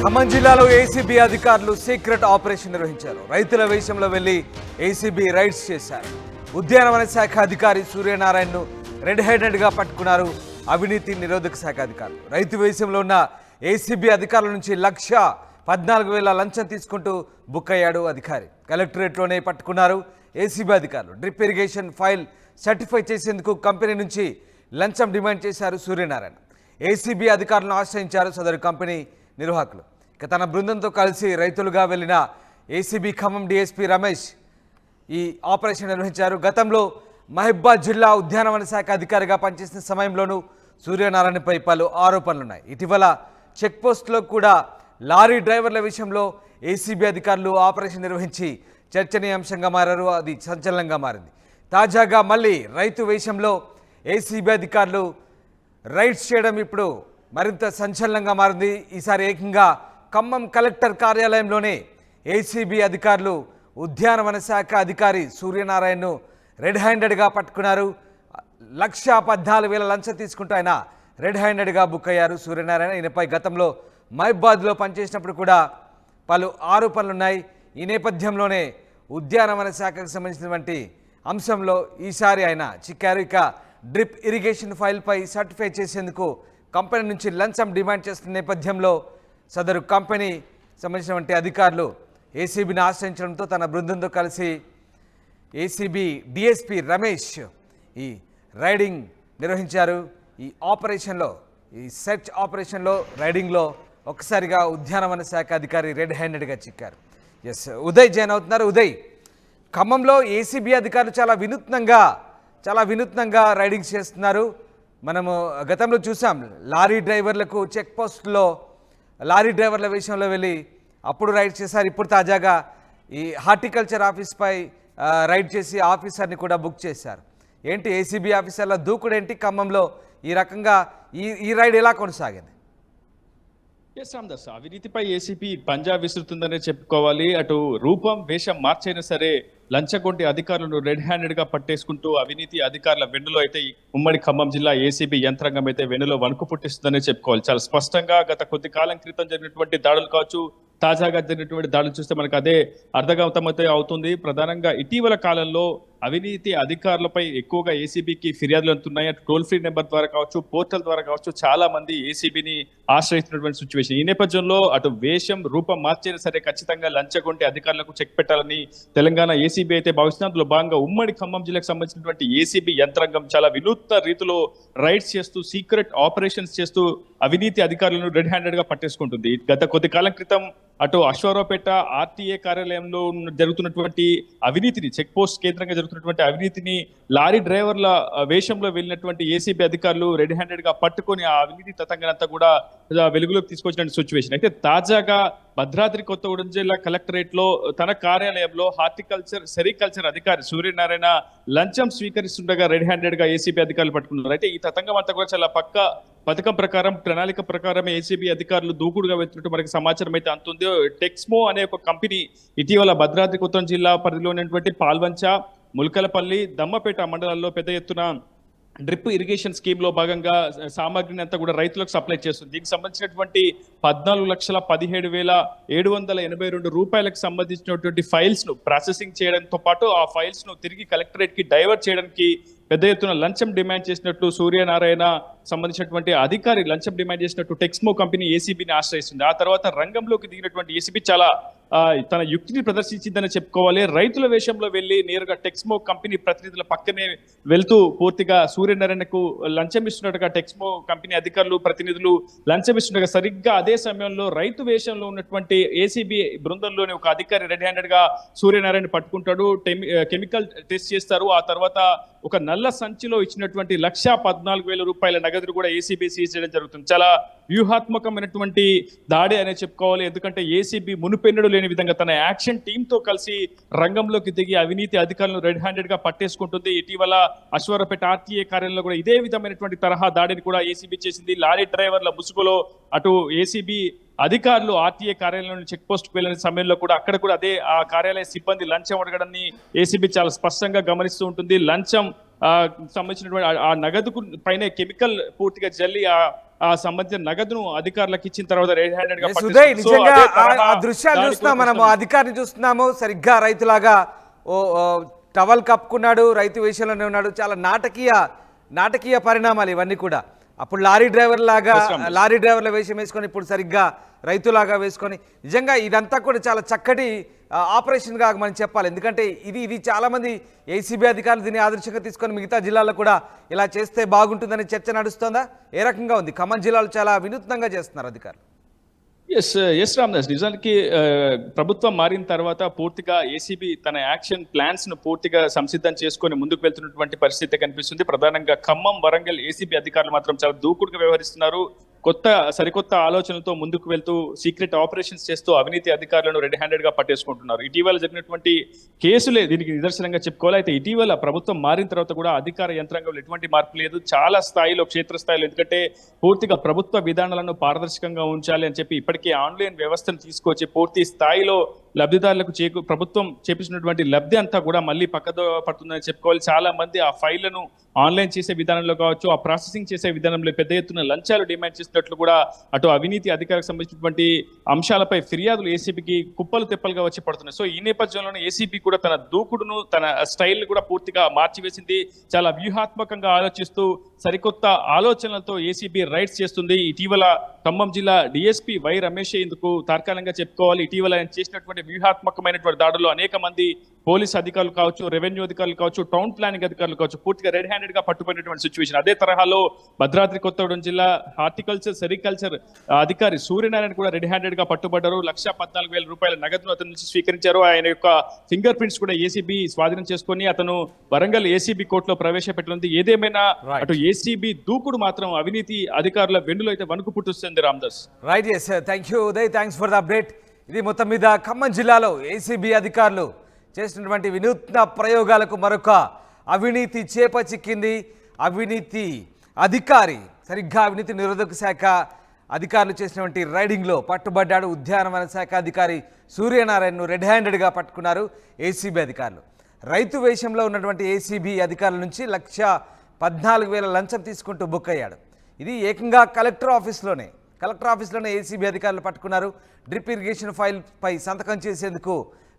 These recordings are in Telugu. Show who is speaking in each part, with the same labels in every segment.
Speaker 1: ఖమ్మం జిల్లాలో ఏసీబీ అధికారులు సీక్రెట్ ఆపరేషన్ నిర్వహించారు. రైతుల వేషంలో వెళ్లి ఏసీబీ రైడ్స్ చేశారు. ఉద్యానవన శాఖ అధికారి సూర్యనారాయణను రెడ్ హ్యాండెడ్గా పట్టుకున్నారు అవినీతి నిరోధక శాఖ అధికారులు. రైతు వేషంలో ఉన్న ఏసీబీ అధికారుల నుంచి 1,14,000 లంచం తీసుకుంటూ బుక్ అయ్యాడు అధికారి. కలెక్టరేట్లోనే పట్టుకున్నారు ఏసీబీ అధికారులు. డ్రిప్ ఇరిగేషన్ ఫైల్ సర్టిఫై చేసేందుకు కంపెనీ నుంచి లంచం డిమాండ్ చేశారు సూర్యనారాయణ. ఏసీబీ అధికారులను ఆశ్రయించారు సదరు కంపెనీ నిర్వాహకులు. ఇక తన బృందంతో కలిసి రైతులుగా వెళ్లిన ఏసీబీ ఖమ్మం డీఎస్పీ రమేష్ ఈ ఆపరేషన్ నిర్వహించారు. గతంలో మహబూబాబాద్ జిల్లా ఉద్యానవన శాఖ అధికారిగా పనిచేసిన సమయంలోనూ సూర్యనారాయణపై పలు ఆరోపణలున్నాయి. ఇటీవల చెక్పోస్ట్లో కూడా లారీ డ్రైవర్ల విషయంలో ఏసీబీ అధికారులు ఆపరేషన్ నిర్వహించి చర్చనీయాంశంగా మారారు. అది సంచలనంగా మారింది. తాజాగా మళ్ళీ రైతు వేషంలో ఏసీబీ అధికారులు రైడ్స్ చేయడం ఇప్పుడు మరింత సంచలనంగా మారింది. ఈసారి ఏకంగా ఖమ్మం కలెక్టర్ కార్యాలయంలోనే ఏసీబీ అధికారులు ఉద్యానవన శాఖ అధికారి సూర్యనారాయణను రెడ్ హ్యాండెడ్గా పట్టుకున్నారు. 1,14,000 లంచం తీసుకుంటూ ఆయన రెడ్ హ్యాండెడ్గా బుక్ అయ్యారు సూర్యనారాయణ. ఈయనపై గతంలో మహబూబాబాద్లో పనిచేసినప్పుడు కూడా పలు ఆరోపణలున్నాయి. ఈ నేపథ్యంలోనే ఉద్యానవన శాఖకు సంబంధించినటువంటి అంశంలో ఈసారి ఆయన చిక్కారు. ఇక డ్రిప్ ఇరిగేషన్ ఫైల్పై సర్టిఫై చేసేందుకు కంపెనీ నుంచి లంచం డిమాండ్ చేస్తున్న నేపథ్యంలో సదరు కంపెనీ సంబంధించినటువంటి అధికారులు ఏసీబీని ఆశ్రయించడంతో తన బృందంతో కలిసి ఏసీబీ డీఎస్పీ రమేష్ ఈ రైడింగ్ నిర్వహించారు. ఈ ఆపరేషన్లో, ఈ సెర్చ్ ఆపరేషన్లో, రైడింగ్లో ఒక్కసారిగా ఉద్యానవన శాఖ అధికారి రెడ్ హ్యాండెడ్గా చిక్కారు. ఎస్, ఉదయ్ జాయిన్ అవుతున్నారు. ఉదయ్, ఖమ్మంలో ఏసీబీ అధికారులు చాలా వినూత్నంగా రైడింగ్స్ చేస్తున్నారు. మనము గతంలో చూసాం లారీ డ్రైవర్లకు చెక్ పోస్ట్లో లారీ డ్రైవర్ల విషయంలో వెళ్ళి అప్పుడు రైడ్ చేశారు. ఇప్పుడు తాజాగా ఈ హార్టికల్చర్ ఆఫీస్పై రైడ్ చేసి ఆఫీసర్ని కూడా బుక్ చేశారు. ఏంటి ఏసీబీ ఆఫీసర్ల దూకుడేంటి ఖమ్మంలో? ఈ రకంగా ఈ రైడ్ ఎలా కొనసాగింది?
Speaker 2: ఎస్ రామదాస్, అవినీతిపై ఏసీపీ పంజా విసురుతుందనే చెప్పుకోవాలి. అటు రూపం వేషం మార్చైనా సరే లంచగొండి అధికారులను రెడ్ హ్యాండెడ్ గా పట్టేసుకుంటూ అవినీతి అధికారుల వెన్నులో అయితే ఉమ్మడి ఖమ్మం జిల్లా ఏసీబీ యంత్రాంగం అయితే వెన్నులో వణుకు పుట్టిస్తుందనే చెప్పుకోవాలి. చాలా స్పష్టంగా గత కొద్ది కాలం క్రితం జరిగినటువంటి దాడులు కావచ్చు, తాజాగా జరిగినటువంటి దాడులు చూస్తే మనకు అదే అర్థగౌతమైతే అవుతుంది. ప్రధానంగా ఇటీవల కాలంలో అవినీతి అధికారులపై ఎక్కువగా ఏసీబీకి ఫిర్యాదులు అందుతున్నాయి. అటు టోల్ ఫ్రీ నెంబర్ ద్వారా కావచ్చు, పోర్టల్ ద్వారా కావచ్చు, చాలా మంది ఏసీబీని ఆశ్రయిస్తున్నటువంటి సిచ్యువేషన్. ఈ నేపథ్యంలో అటు వేషం రూపం మార్చైనా సరే ఖచ్చితంగా లంచగొంటే అధికారులకు చెక్ పెట్టాలని తెలంగాణ ఏసీబీ అయితే భావిస్తుంది. అందులో భాగంగా ఉమ్మడి ఖమ్మం జిల్లాకు సంబంధించినటువంటి ఏసీబీ యంత్రాంగం చాలా వినూత్న రీతిలో రైడ్స్ చేస్తూ, సీక్రెట్ ఆపరేషన్స్ చేస్తూ అవినీతి అధికారులను రెడ్ హ్యాండెడ్ గా పట్టేసుకుంటుంది. గత కొద్ది కాలం క్రితం అటు అశ్వారావుపేట ఆర్టీఏ కార్యాలయంలో జరుగుతున్నటువంటి అవినీతిని, చెక్ పోస్ట్ కేంద్రంగా జరుగుతున్నటువంటి అవినీతిని లారీ డ్రైవర్ల వేషంలో వెళ్ళినటువంటి ఏసీబీ అధికారులు రెడ్ హ్యాండెడ్ గా పట్టుకొని ఆ అవినీతి తతంగనంతా కూడా వెలుగులోకి తీసుకొచ్చిన సిచ్యువేషన్. అయితే తాజాగా భద్రాద్రి కొత్తగూడెం జిల్లా కలెక్టరేట్ లో తన కార్యాలయంలో హార్టికల్చర్ సెరికల్చర్ అధికారి సూర్యనారాయణ లంచం స్వీకరిస్తుండగా రెడ్ హ్యాండెడ్ గా ఏసీబీ అధికారులు పట్టుకున్నారు. అయితే ఈ తతంగం అంతా కూడా చాలా పక్క పథకం ప్రకారం, ప్రణాళిక ప్రకారం ఏసీబీ అధికారులు దూకుడుగా వెళ్తున్నట్టు మనకి సమాచారం అయితే అందుతుంది. టెక్స్మో అనే ఒక కంపెనీ ఇటీవల భద్రాద్రి కొత్తగూడెం జిల్లా పరిధిలో ఉన్నటువంటి పాల్వంచ, ముల్కలపల్లి, దమ్మపేట మండలాల్లో పెద్ద ఎత్తున డ్రిప్ ఇరిగేషన్ స్కీమ్ లో భాగంగా సామాగ్రిని అంతా కూడా రైతులకు సప్లై చేస్తుంది. దీనికి సంబంధించినటువంటి 14,17,782 రూపాయలకు సంబంధించినటువంటి ఫైల్స్ ను ప్రాసెసింగ్ చేయడంతో పాటు ఆ ఫైల్స్ ను తిరిగి కలెక్టరేట్ కి డైవర్ట్ చేయడానికి పెద్ద ఎత్తున లంచం డిమాండ్ చేసినట్లు సూర్యనారాయణ సంబంధించినటువంటి అధికారి లంచం డిమాండ్ చేసినట్టు టెక్స్మో కంపెనీ ఏసీబీని ఆశ్రయిస్తుంది. ఆ తర్వాత రంగంలోకి దిగినటువంటి ఏసీబీ చాలా తన యుక్తిని ప్రదర్శించిందని చెప్పుకోవాలి. రైతుల వేషంలో వెళ్లి నేరుగా టెక్స్మో కంపెనీ ప్రతినిధుల పక్కనే వెళ్తూ పూర్తిగా సూర్యనారాయణకు లంచం ఇస్తున్నట్టుగా టెక్స్మో కంపెనీ అధికారులు, ప్రతినిధులు లంచం ఇస్తుండగా సరిగ్గా అదే సమయంలో రైతు వేషంలో ఉన్నటువంటి ఏసీబీ బృందంలోని ఒక అధికారి రెడ్ హ్యాండెడ్ గా సూర్యనారాయణ పట్టుకుంటాడు. కెమికల్ టెస్ట్ చేస్తారు. ఆ తర్వాత ఒక నల్ల సంచిలో ఇచ్చినటువంటి 1,14,000 రూపాయల నగదును కూడా ఏసీబీ సీజ్ చేయడం జరుగుతుంది. చాలా వ్యూహాత్మకమైనటువంటి దాడి అనే చెప్పుకోవాలి. ఎందుకంటే ఏసీబీ మునుపెన్నడు లేని విధంగా తన యాక్షన్ టీమ్ తో కలిసి రంగంలోకి దిగి అవినీతి అధికారులను రెడ్ హ్యాండెడ్ గా పట్టేసుకుంటుంది. ఇటీవల అశ్వారావుపేట ఆర్టీఏ కార్యాలయంలో కూడా ఇదే విధమైనటువంటి తరహా దాడిని కూడా ఏసీబీ చేసింది. లారీ డ్రైవర్ల ముసుగులో అటు ఏసీబీ అధికారులు ఆర్టీఏ కార్యాలయంలో చెక్ పోస్ట్ కు వెళ్ళిన సమయంలో కూడా అక్కడ కూడా అదే ఆ కార్యాలయ సిబ్బంది లంచం అడగడాన్ని ఏసీబీ చాలా స్పష్టంగా గమనిస్తూ ఉంటుంది. లంచం సంబంధించినటువంటి ఆ నగదుకు పైన కెమికల్ పూర్తిగా జల్లి సంబంధించిన నగదును అధికారులకు ఇచ్చిన తర్వాత రెడ్ హ్యాండెడ్ గా
Speaker 1: Yes, ఉదయ్,
Speaker 2: పట్టేసుకుంటూ,
Speaker 1: నిజంగా
Speaker 2: అదే తరహా
Speaker 1: ఆ దృశ్యాలు
Speaker 2: దాడి
Speaker 1: చూస్తున్నాం
Speaker 2: కూడా
Speaker 1: మనము, అధికారిని చూస్తున్నాము సరిగ్గా రైతులాగా ఓ టవల్ కప్పుకున్నాడు, రైతు వేషంలోనే ఉన్నాడు. చాలా నాటకీయ పరిణామాలు ఇవన్నీ కూడా. అప్పుడు లారీ డ్రైవర్ల వేషం వేసుకొని ఇప్పుడు సరిగ్గా రైతులాగా వేసుకొని, నిజంగా ఇదంతా కూడా చాలా చక్కటి ఆపరేషన్గా మనం చెప్పాలి. ఎందుకంటే ఇది చాలామంది ఏసీబీ అధికారులు దీన్ని ఆదర్శంగా తీసుకొని మిగతా జిల్లాల్లో కూడా ఇలా చేస్తే బాగుంటుందని చర్చ నడుస్తోందా? ఏ రకంగా ఉంది? ఖమ్మం జిల్లాలో చాలా వినూత్నంగా చేస్తున్నారు అధికారులు.
Speaker 2: ఎస్ రామ్దాస్, నిజానికి ప్రభుత్వం మారిన తర్వాత పూర్తిగా ఏసీబీ తన యాక్షన్ ప్లాన్స్ ను పూర్తిగా సంసిద్ధం చేసుకొని ముందుకు వెళ్తున్నటువంటి పరిస్థితి కనిపిస్తుంది. ప్రధానంగా ఖమ్మం, వరంగల్ ఏసీబీ అధికారులు మాత్రం చాలా దూకుడుగా వ్యవహరిస్తున్నారు. సరికొత్త ఆలోచనలతో ముందుకు వెళ్తూ సీక్రెట్ ఆపరేషన్స్ చేస్తూ అవినీతి అధికారులను రెడ్ హ్యాండెడ్ గా పట్టేసుకుంటున్నారు. ఇటీవల జరిగినటువంటి కేసులే దీనికి నిదర్శనంగా చెప్పుకోవాలి. అయితే ఇటీవల ప్రభుత్వం మారిన తర్వాత కూడా అధికార యంత్రాంగంలో ఎటువంటి మార్పు లేదు. చాలా స్థాయిలో, క్షేత్రస్థాయిలో, ఎందుకంటే పూర్తిగా ప్రభుత్వ విధానాలను పారదర్శకంగా ఉంచాలి అని చెప్పి ఇప్పటికే ఆన్లైన్ వ్యవస్థను తీసుకొచ్చి పూర్తి స్థాయిలో లబ్ధిదారులకు ప్రభుత్వం చేపించినటువంటి లబ్ధి అంతా కూడా మళ్ళీ పక్కదో పడుతుందని చెప్పుకోవాలి. చాలా మంది ఆ ఫైళ్లను ఆన్లైన్ చేసే విధానంలో కావచ్చు, ఆ ప్రాసెసింగ్ చేసే విధానంలో పెద్ద ఎత్తున లంచాలు డిమాండ్ చేసినట్లు కూడా అటు అవినీతి అధికారికి సంబంధించినటువంటి అంశాలపై ఫిర్యాదులు ఏసీబీకి కుప్పలు తెప్పలుగా వచ్చి పడుతున్నాయి. సో ఈ నేపథ్యంలోనే ఏసీబీ కూడా తన దూకుడును, తన స్టైల్ కూడా పూర్తిగా మార్చివేసింది. చాలా వ్యూహాత్మకంగా ఆలోచిస్తూ సరికొత్త ఆలోచనలతో ఏసీబీ రైడ్స్ చేస్తుంది. ఇటీవల ఖమ్మం జిల్లా డిఎస్పీ వై రమేష్ ఇందుకు తార్కాణంగా చెప్పుకోవాలి. ఇటీవల ఆయన చేసినటువంటి వ్యూహాత్మకమైనటువంటి దాడుల్లో అనేక మంది పోలీస్ అధికారులు కావచ్చు, రెవెన్యూ అధికారులు కావచ్చు, టౌన్ ప్లానింగ్ అధికారులు కావచ్చు, పూర్తిగా రెడ్ హ్యాండెడ్ గా పట్టుకున్నటువంటి సిచ్యువేషన్. అదే తరహాలో భద్రాద్రి కొత్తగూడెం జిల్లా హార్టికల్చర్, సెరికల్చర్ అధికారి సూర్యనారాయణ కూడా రెడ్ హ్యాండెడ్ గా పట్టుబడ్డారు. 1,14,000 రూపాయల నగదును అతని నుంచి స్వీకరించారు. ఆయన యొక్క ఫింగర్ ప్రింట్స్ కూడా ఏసీబీ స్వాధీనం చేసుకుని అతను వరంగల్ ఏసీబీ కోర్టులో ప్రవేశపెట్టనుంది. ఏదేమైనా అటు ఏసీబీ దూకుడు మాత్రం అవినీతి అధికారుల వెన్నులో అయితే వణుకు పుట్టిస్తుంది. Ramdas,
Speaker 1: right. Yes, thank you Uday, thanks for the update. ఇది మొత్తం మీద ఖమ్మం జిల్లాలో ఏసీబీ అధికారులు చేసినటువంటి వినూత్న ప్రయోగాలకు మరొక అవినీతి చేప చిక్కింది. అవినీతి అధికారి సరిగ్గా అవినీతి నిరోధక శాఖ అధికారులు చేసినటువంటి రైడింగ్లో పట్టుబడ్డాడు. ఉద్యానవన శాఖ అధికారి సూర్యనారాయణను రెడ్ హ్యాండెడ్గా పట్టుకున్నారు ఏసీబీ అధికారులు. రైతు వేషంలో ఉన్నటువంటి ఏసీబీ అధికారుల నుంచి 1,14,000 లంచం తీసుకుంటూ బుక్ అయ్యాడు. ఇది ఏకంగా కలెక్టర్ ఆఫీస్లోనే ఏసీబీ అధికారులు పట్టుకున్నారు. డ్రిప్ ఇరిగేషన్ ఫైల్పై సంతకం చేసేందుకు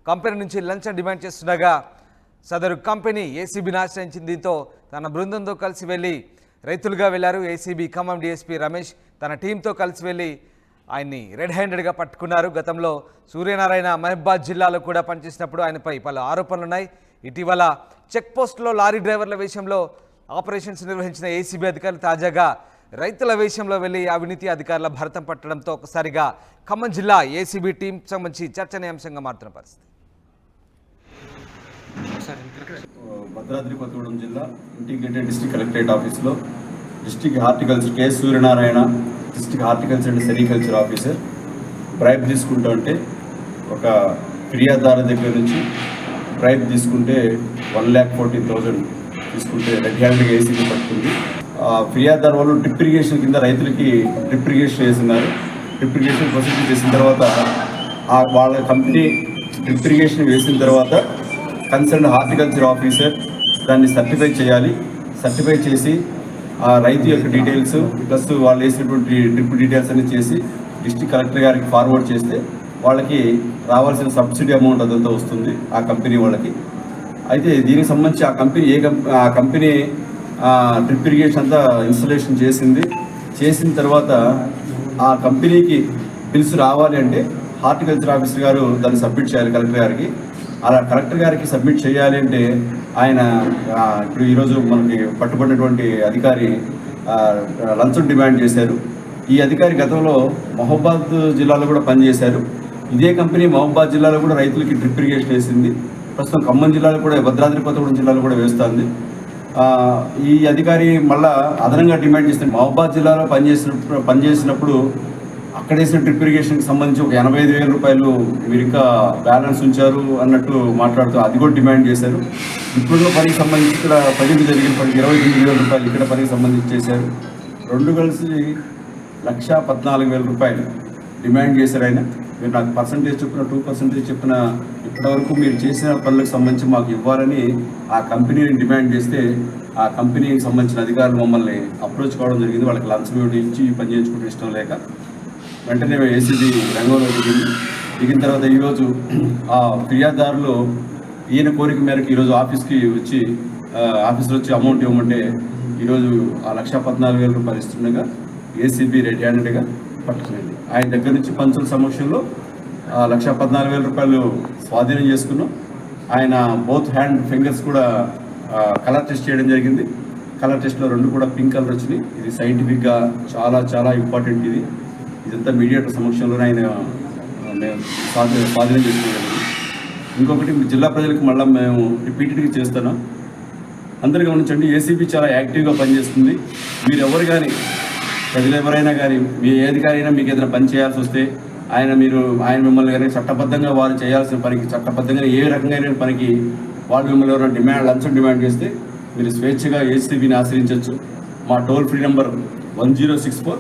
Speaker 1: కంపెనీ నుంచి లంచం డిమాండ్ చేస్తుండగా సదరు కంపెనీ ఏసీబీని ఆశ్రయించింది. దీంతో తన బృందంతో కలిసి వెళ్ళి రైతులుగా వెళ్లారు. ఏసీబీ ఖమ్మం డీఎస్పీ రమేష్ తన టీంతో కలిసి వెళ్ళి ఆయన్ని రెడ్ హ్యాండెడ్గా పట్టుకున్నారు. గతంలో సూర్యనారాయణ మహబాద్ జిల్లాలో కూడా పనిచేసినప్పుడు ఆయనపై పలు ఆరోపణలున్నాయి. ఇటీవల చెక్ పోస్టులో లారీ డ్రైవర్ల వేషంలో ఆపరేషన్స్ నిర్వహించిన ఏసీబీ అధికారులు తాజాగా రైతుల వేషంలో వెళ్లి అవినీతి అధికారుల భరతం పట్టడంతో ఒకసారిగా ఖమ్మం జిల్లా ఏసీబీ టీం సంబంధించి చర్చనీయాంశంగా మారుతున్న పరిస్థితి.
Speaker 3: భద్రాద్రి కొత్తగూడెం జిల్లా ఇంటిగ్రేటెడ్ డిస్ట్రిక్ట్ కలెక్టరేట్ ఆఫీస్లో district horticulture K Suryanarayana district horticulture and sericulture officer bribe తీసుకుంటూ ఉంటే ఒక ఫిర్యాదుదారు దగ్గర నుంచి బ్రైబ్ తీసుకుంటే 1,14,000 తీసుకుంటే రెడ్ హ్యాండెడ్గా ఏసీబీ పట్టుకుంది. ఫిర్యాదుదారు వాళ్ళు డ్రిప్ ఇరిగేషన్ కింద రైతులకి డ్రిప్ ఇరిగేషన్ చేస్తున్నారు. డ్రిప్ ఇరిగేషన్ ప్రొసీజర్ చేసిన తర్వాత వాళ్ళ కంపెనీ డ్రిప్ ఇరిగేషన్ వేసిన తర్వాత కన్సర్న్ హార్టికల్చర్ ఆఫీసర్ దాన్ని సర్టిఫై చేయాలి. సర్టిఫై చేసి ఆ రైతు యొక్క డీటెయిల్స్ ప్లస్ వాళ్ళు వేసినటువంటి డ్రిప్ డీటెయిల్స్ అన్ని చేసి డిస్ట్రిక్ట్ కలెక్టర్ గారికి ఫార్వర్డ్ చేస్తే వాళ్ళకి రావాల్సిన సబ్సిడీ అమౌంట్ అదంతా వస్తుంది ఆ కంపెనీ వాళ్ళకి. అయితే దీనికి సంబంధించి ఆ కంపెనీ డ్రిప్ ఇరిగేషన్ అంతా ఇన్స్టలేషన్ చేసిన తర్వాత ఆ కంపెనీకి బిల్స్ రావాలి అంటే హార్టికల్చర్ ఆఫీసర్ గారు దాన్ని సబ్మిట్ చేయాలి కలెక్టర్ గారికి. అలా కలెక్టర్ గారికి సబ్మిట్ చేయాలి అంటే ఆయన ఇప్పుడు ఈరోజు మనకి పట్టుబడినటువంటి అధికారి లంచం డిమాండ్ చేశారు. ఈ అధికారి గతంలో మహబాద్ జిల్లాలో కూడా పనిచేశారు. ఇదే కంపెనీ మహబాద్ జిల్లాలో కూడా రైతులకి డ్రిప్ ఇరిగేషన్ వేసింది. ప్రస్తుతం ఖమ్మం జిల్లాలో కూడా భద్రాద్రి కొత్తగూడెం జిల్లాలో కూడా వేస్తుంది. ఈ అధికారి మళ్ళా అదనంగా డిమాండ్ చేస్తుంది. మహబాద్ జిల్లాలో పనిచేసినప్పుడు అక్కడ వేసిన డ్రిప్ ఇరిగేషన్కి సంబంధించి ఒక 85,000 రూపాయలు మీరు ఇంకా బ్యాలెన్స్ ఉంచారు అన్నట్టు మాట్లాడుతూ అది కూడా డిమాండ్ చేశారు. ఇప్పుడున్న పనికి సంబంధించి ఇక్కడ పనికి జరిగిన పనికి 29,000 రూపాయలు ఇక్కడ పనికి సంబంధించి చేశారు. రెండు కలిసి 1,14,000 రూపాయలు డిమాండ్ చేశారు. ఆయన మీరు నాకు పర్సంటేజ్ చెప్పిన 2% చెప్పిన ఇప్పటివరకు మీరు చేసిన పనులకు సంబంధించి మాకు ఇవ్వాలని ఆ కంపెనీని డిమాండ్ చేస్తే ఆ కంపెనీకి సంబంధించిన అధికారులు మమ్మల్ని అప్రోచ్ కావడం జరిగింది. వాళ్ళకి లంచం ఇచ్చి పని చేయించుకుంటే ఇష్టం లేక వెంటనే ఏసీబీ రంగంలో దిగిన తర్వాత ఈరోజు ఆ ఫిర్యాదుదారులు ఈయన కోరిక మేరకు ఈరోజు ఆఫీస్లో వచ్చి అమౌంట్ ఇవ్వమంటే ఈరోజు ఆ 1,14,000 రూపాయలు ఇస్తుండగా ఏసీబీ రెడ్ హ్యాండెడ్గా పట్టుకునేది. ఆయన దగ్గర నుంచి పంచుల సమక్షంలో 1,14,000 రూపాయలు స్వాధీనం చేసుకున్నాం. ఆయన బోత్ హ్యాండ్ ఫింగర్స్ కూడా కలర్ టెస్ట్ చేయడం జరిగింది. కలర్ టెస్ట్లో 2 కూడా పింక్ కలర్ వచ్చినాయి. ఇది సైంటిఫిక్గా చాలా చాలా ఇంపార్టెంట్. ఇదంతా మీడియేటర్ సమక్షంలోనే ఆయన మేము స్వాధీనం చేసుకోగలిగింది. ఇంకొకటి జిల్లా ప్రజలకు మళ్ళీ మేము రిపీటెడ్గా చేస్తున్నాం. అందరూ గమనించండి, ఏసీబీ చాలా యాక్టివ్గా పనిచేస్తుంది. మీరు ఎవరు కానీ ప్రజలు ఎవరైనా కానీ మీ ఏ అధికారి అయినా మీకు ఏదైనా పని చేయాల్సి వస్తే ఆయన మిమ్మల్ని కానీ చట్టబద్ధంగా వారు చేయాల్సిన పనికి చట్టబద్ధంగా ఏ రకంగా పనికి వాళ్ళు మిమ్మల్ని ఎవరైనా లంచం డిమాండ్ చేస్తే మీరు స్వేచ్ఛగా ఏసీబీని ఆశ్రయించవచ్చు. మా టోల్ ఫ్రీ నెంబర్ 1064,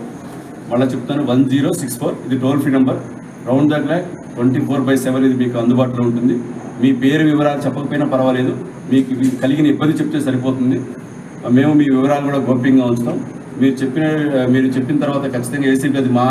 Speaker 3: మళ్ళీ చెప్తాను 1064. ఇది toll free number. Round the clock 24/7 ఇది మీకు అందుబాటులో ఉంటుంది. మీ పేరు వివరాలు చెప్పకపోయినా పర్వాలేదు, మీకు కలిగిన ఇబ్బంది చెప్తే సరిపోతుంది. మేము మీ వివరాలు కూడా గోప్యంగా ఉంచుతాం. మీరు చెప్పిన తర్వాత ఖచ్చితంగా ఏసీబీ అది మా